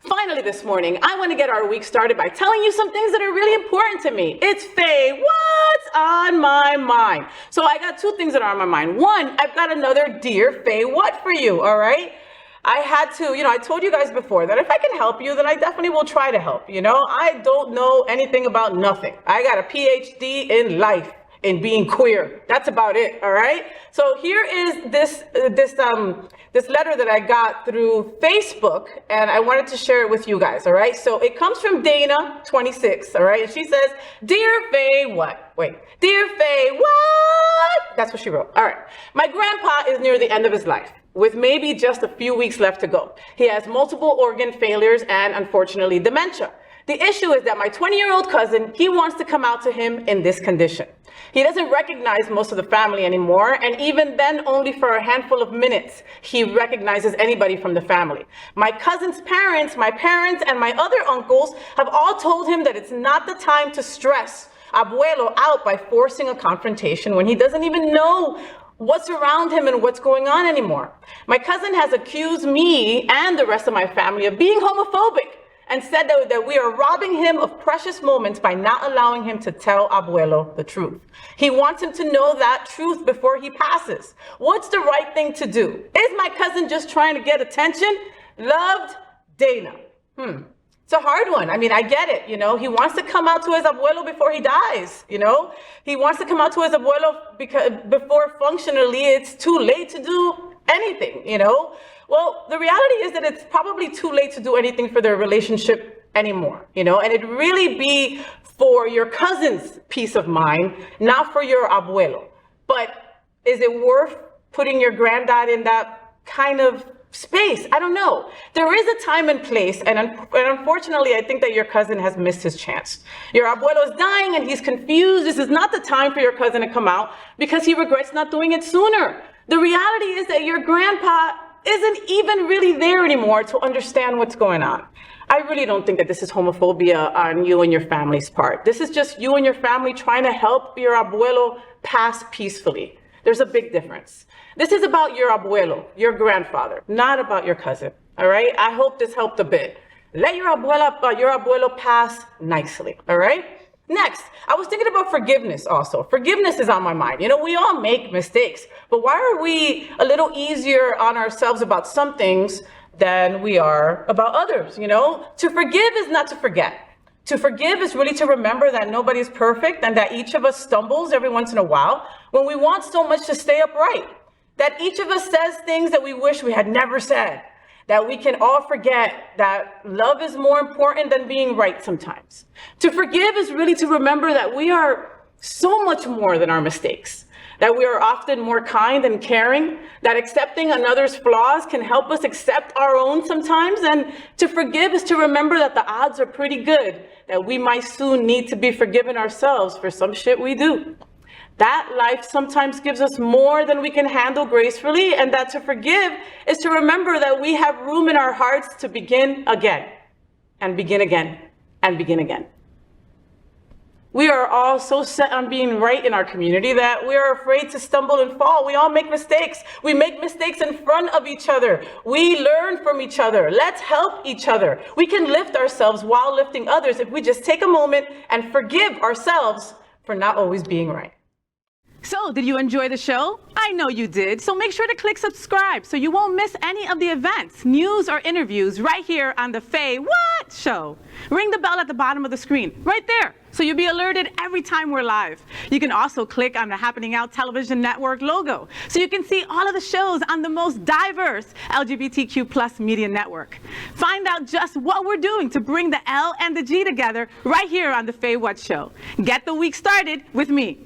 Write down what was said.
Finally this morning, I want to get our week started by telling you some things that are really important to me. It's Faye, what's on my mind? So I got two things that are on my mind. One, I've got another Dear Faye What for you, all right? I had to, I told you guys before that if I can help you, then I definitely will try to help, I don't know anything about nothing. I got a PhD in life, in being queer. That's about it, all right? So here is this letter that I got through Facebook, and I wanted to share it with you guys, all right? So it comes from Dana, 26, all right? And she says, Dear Faye, what? Wait, Dear Faye, what? That's what she wrote. All right. My grandpa is near the end of his life, with maybe just a few weeks left to go. He has multiple organ failures and, unfortunately, dementia. The issue is that my 20-year-old cousin, he wants to come out to him in this condition. He doesn't recognize most of the family anymore, and even then only for a handful of minutes he recognizes anybody from the family. My cousin's parents, my parents, and my other uncles have all told him that it's not the time to stress Abuelo out by forcing a confrontation when he doesn't even know what's around him and what's going on anymore. My cousin has accused me and the rest of my family of being homophobic, and said that we are robbing him of precious moments by not allowing him to tell Abuelo the truth. He wants him to know that truth before he passes. What's the right thing to do? Is my cousin just trying to get attention? Loved, Dana. It's a hard one. I mean, I get it, He wants to come out to his Abuelo before he dies, He wants to come out to his Abuelo because before functionally it's too late to do anything, Well, the reality is that it's probably too late to do anything for their relationship anymore, and it'd really be for your cousin's peace of mind, not for your Abuelo. But is it worth putting your granddad in that kind of space? I don't know. There is a time and place, and unfortunately, I think that your cousin has missed his chance. Your Abuelo is dying and he's confused. This is not the time for your cousin to come out because he regrets not doing it sooner. The reality is that your grandpa isn't even really there anymore to understand what's going on. I really don't think that this is homophobia on you and your family's part. This is just you and your family trying to help your Abuelo pass peacefully. There's a big difference. This is about your Abuelo, your grandfather, not about your cousin, all right? I hope this helped a bit. Let your Abuelo pass nicely, all right? Next, I was thinking about forgiveness also. Forgiveness is on my mind. We all make mistakes, but why are we a little easier on ourselves about some things than we are about others, To forgive is not to forget. To forgive is really to remember that nobody's perfect and that each of us stumbles every once in a while when we want so much to stay upright. That each of us says things that we wish we had never said. That we can all forget that love is more important than being right sometimes. To forgive is really to remember that we are so much more than our mistakes, that we are often more kind and caring, that accepting another's flaws can help us accept our own sometimes, and to forgive is to remember that the odds are pretty good that we might soon need to be forgiven ourselves for some shit we do. That life sometimes gives us more than we can handle gracefully, and that to forgive is to remember that we have room in our hearts to begin again, and begin again, and begin again. We are all so set on being right in our community that we are afraid to stumble and fall. We all make mistakes. We make mistakes in front of each other. We learn from each other. Let's help each other. We can lift ourselves while lifting others if we just take a moment and forgive ourselves for not always being right. So, did you enjoy the show? I know you did. So make sure to click subscribe so you won't miss any of the events, news, or interviews right here on the Faye What Show. Ring the bell at the bottom of the screen, right there, so you'll be alerted every time we're live. You can also click on the Happening Out Television Network logo so you can see all of the shows on the most diverse LGBTQ+ media network. Find out just what we're doing to bring the L and the G together right here on the Faye What Show. Get the week started with me.